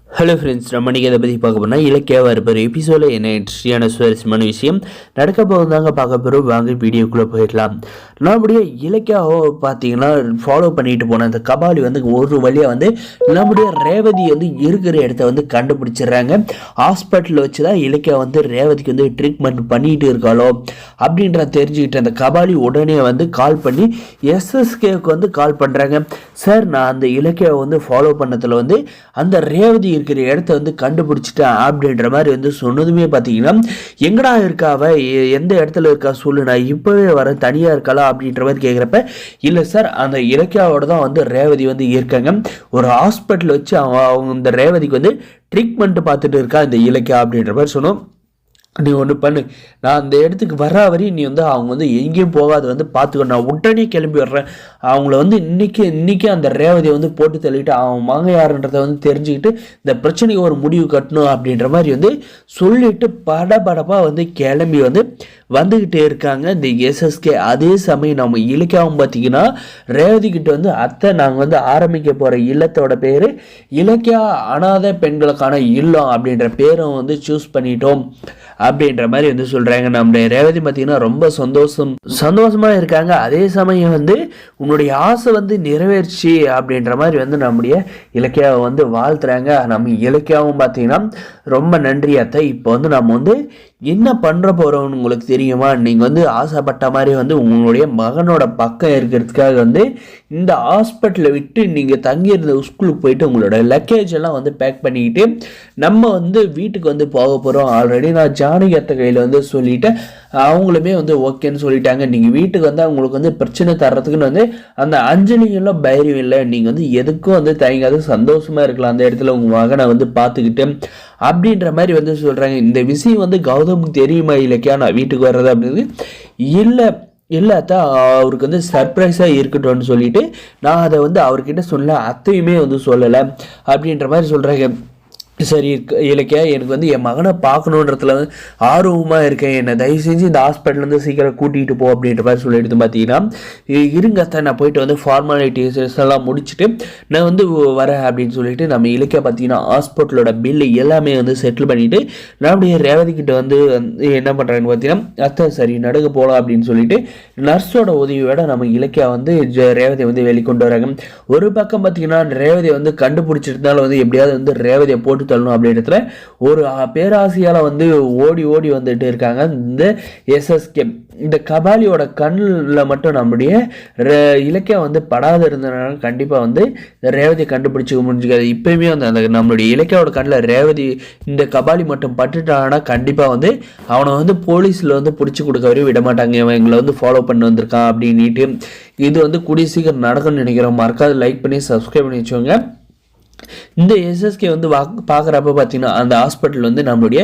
Hello friends, நம்ம இன்றைக்கி அதை பற்றி பார்க்க போனால் இலக்கியாவாக இருப்பார் எபிசோடில் என்ன இன்ட்ரெஸ்டியான சுவாரஸ்யமான விஷயம் நடக்க போகுதாங்க பார்க்க போகிறோம். வாங்க வீடியோக்குள்ளே போயிடலாம். நம்முடைய இலக்கியாவை பார்த்தீங்கன்னா ஃபாலோ பண்ணிட்டு போன அந்த கபாலி வந்து ஒரு வழியாக வந்து நம்முடைய ரேவதி வந்து இருக்கிற இடத்த வந்து கண்டுபிடிச்சிடுறாங்க. ஹாஸ்பிட்டலில் வச்சு தான் இலக்கியா வந்து ரேவதிக்கு வந்து ட்ரீட்மெண்ட் பண்ணிகிட்டு இருக்காளோ அப்படின்ற தெரிஞ்சுக்கிட்டு அந்த கபாலி உடனே வந்து கால் பண்ணி எஸ்எஸ்கேவுக்கு வந்து கால் பண்ணுறாங்க. சார், நான் அந்த இலக்கியாவை வந்து ஃபாலோ பண்ணதில் வந்து அந்த ரேவதி இருக்கிற இடத்த வந்து கண்டுபிடிச்சிட்டேன் அப்படின்ற மாதிரி வந்து சொன்னதுமே பார்த்தீங்கன்னா, எங்கடா இருக்கா அவ, எந்த இடத்துல இருக்கா சொல்லு, நான் இப்போவே வரேன், தனியாக இருக்காளா அப்படின்ற மாதிரி கேட்குறப்ப, இல்லை சார், அந்த இலக்கியாவோட தான் வந்து ரேவதி வந்து இருக்காங்க, ஒரு ஹாஸ்பிட்டல் வச்சு அவங்க இந்த ரேவதிக்கு வந்து ட்ரீட்மெண்ட் பார்த்துட்டு இருக்கா இந்த இலக்கியா அப்படின்ற மாதிரி சொன்னோம். நீ ஒன்று பண்ணு, நான் அந்த இடத்துக்கு வர வரையும் நீ வந்து அவங்க வந்து எங்கேயும் போகாது வந்து பார்த்துக்கோ, நான் உடனே கிளம்பி வர்றேன், அவங்கள வந்து இன்றைக்கி அந்த ரேவதியை வந்து போட்டு தள்ளிட்டு அவன் மங்க யாருன்றதை வந்து தெரிஞ்சுக்கிட்டு இந்த பிரச்சனைக்கு ஒரு முடிவு கட்டணும் அப்படின்ற மாதிரி வந்து சொல்லிட்டு படபடப்பாக வந்து கிளம்பி வந்து வந்துக்கிட்டே இருக்காங்க இந்த எஸ்எஸ்கே. அதே சமயம் நம்ம இலக்கியாவும் பார்த்தீங்கன்னா ரேவதிக்கிட்ட வந்து அத்தை, நாங்கள் வந்து ஆரம்பிக்க போகிற இல்லத்தோட பேர் இலக்கியா அனாதை பெண்களுக்கான இல்லம் அப்படின்ற பேரும் வந்து சூஸ் பண்ணிட்டோம் அப்படின்ற மாதிரி வந்து சொல்கிறாங்க. நம்முடைய ரேவதி பார்த்தீங்கன்னா ரொம்ப சந்தோஷமாக இருக்காங்க. அதே சமயம் வந்து உன்னுடைய ஆசை வந்து நிறைவேறிச்சு அப்படின்ற மாதிரி வந்து நம்முடைய இலக்கியாவை வந்து வாழ்த்துறாங்க. நம்ம இலக்கியாவும் பார்த்தீங்கன்னா ரொம்ப நன்றி அத்தை, இப்போ வந்து நம்ம வந்து என்ன பண்ணுற போகிறோம்னு உங்களுக்கு தெரியுமா, நீங்கள் வந்து ஆசைப்பட்ட மாதிரி வந்து உங்களுடைய மகனோட பக்கம் இருக்கிறதுக்காக வந்து இந்த ஹாஸ்பிட்டலை விட்டு நீங்கள் தங்கியிருந்த ஸ்கூலுக்கு போயிட்டு உங்களோட லக்கேஜ் எல்லாம் வந்து பேக் பண்ணிக்கிட்டு நம்ம வந்து வீட்டுக்கு வந்து போக போகிறோம். ஆல்ரெடி நான் ஜானகி அத்தை கையில் வந்து சொல்லிவிட்டேன், அவங்களுமே வந்து ஓகேன்னு சொல்லிட்டாங்க. நீங்கள் வீட்டுக்கு வந்து அவங்களுக்கு வந்து பிரச்சனை தர்றதுக்குன்னு வந்து அந்த அஞ்சலியெல்லாம் பைரியம் இல்லை, நீங்கள் வந்து எதுக்கும் வந்து தயங்காத சந்தோஷமாக இருக்கலாம் அந்த இடத்துல உங்கள் மகனை வந்து பார்த்துக்கிட்டு அப்படின்ற மாதிரி வந்து சொல்கிறாங்க. இந்த விஷயம் வந்து கௌதமுக்கு தெரியுமா இலக்கியா நான் வீட்டுக்கு வர்றது அப்படின்றது? இல்லைத்தான், அவருக்கு வந்து சர்ப்ரைஸாக இருக்கட்டும்னு சொல்லிட்டு நான் அதை வந்து அவர்கிட்ட சொல்ல, அத்தையுமே வந்து சொல்லலை அப்படின்ற மாதிரி சொல்கிறாங்க. சரி இலக்கியா, எனக்கு வந்து என் மகனை பார்க்கணுன்றதுல வந்து ஆர்வமாக இருக்கேன், என்னை தயவு செஞ்சு இந்த ஹாஸ்பிட்டல்லேருந்து சீக்கிரம் கூட்டிகிட்டு போ அப்படின்ற மாதிரி சொல்லிட்டு பார்த்தீங்கன்னா, இருங்க அத்தை, நான் போயிட்டு வந்து ஃபார்மாலிட்டிஸ் எல்லாம் முடிச்சுட்டு நான் வந்து வரேன் அப்படின்னு சொல்லிட்டு நம்ம இலக்கியா பார்த்தீங்கன்னா ஹாஸ்பிட்டலோட பில்லு எல்லாமே வந்து செட்டில் பண்ணிவிட்டு நம்முடைய ரேவதிக்கிட்ட வந்து என்ன பண்ணுறாங்கன்னு பார்த்தீங்கன்னா, அத்தை சரி நடுக்க போகலாம் அப்படின்னு சொல்லிட்டு நர்ஸோட உதவியோட நம்ம இலக்கியா வந்து ரேவதியை வந்து வெளிக்கொண்டு வராங்க. ஒரு பக்கம் பார்த்தீங்கன்னா ரேவதியை வந்து கண்டுபிடிச்சிருந்தாலும் வந்து எப்படியாவது வந்து ரேவதியை போட்டு தள்ளணும் அப்படின்றதுல ஒரு பேராசையால் வந்து ஓடி வந்துட்டு இருக்காங்க இந்த எஸ்எஸ்கே. இந்த கபாலியோட கண்ணில் மட்டும் நம்முடைய இலக்கியம் வந்து படாத இருந்ததுனால கண்டிப்பாக வந்து ரேவதியை கண்டுபிடிச்சிக்க முடிஞ்சுக்காது. இப்போயுமே வந்து அந்த நம்மளுடைய இலக்கியாவோட கண்ணில் ரேவதி இந்த கபாலி மட்டும் பட்டுட்டாங்கன்னா கண்டிப்பாக வந்து அவனை வந்து போலீஸில் வந்து பிடிச்சி கொடுக்க வரையும் விட மாட்டாங்க, அவன் எங்களை வந்து ஃபாலோ பண்ணி வந்திருக்கான் அப்படின்ட்டு. இது வந்து கூடிய சீக்கிரம் நடக்கும்னு நினைக்கிறோம். மறக்காது லைக் பண்ணி சப்ஸ்கிரைப் பண்ணி வச்சுக்கோங்க. இந்த எஸ்எஸ்கே வந்து பார்க்குறப்ப பார்த்தீங்கன்னா அந்த ஹாஸ்பிட்டல் வந்து நம்மளுடைய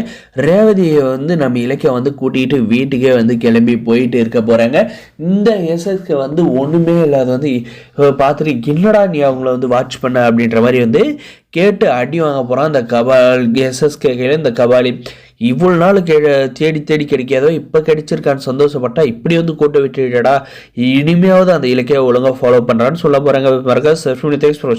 ரேவதியை வந்து நம்ம இலக்கியம் வந்து கூட்டிகிட்டு வீட்டுக்கே வந்து கிளம்பி போயிட்டு இருக்க போகிறாங்க. இந்த எஸ்எஸ்கே வந்து ஒன்றுமே இல்லாத வந்து பார்த்துட்டு என்னடா நீ அவங்கள வந்து வாட்ச் பண்ண அப்படின்ற மாதிரி வந்து கேட்டு அடி வாங்க போகிறான் அந்த எஸ்எஸ்கே கையில். இந்த கபாலி இவ்வளோ நாள் தேடி கிடைக்காதோ இப்போ கிடைச்சிருக்கான்னு சந்தோஷப்பட்டா இப்படி வந்து கூட்ட விட்டுடா, இனிமையாவது அந்த இலக்கிய ஒழுங்காக ஃபாலோ பண்ணுறான்னு சொல்ல போகிறாங்க.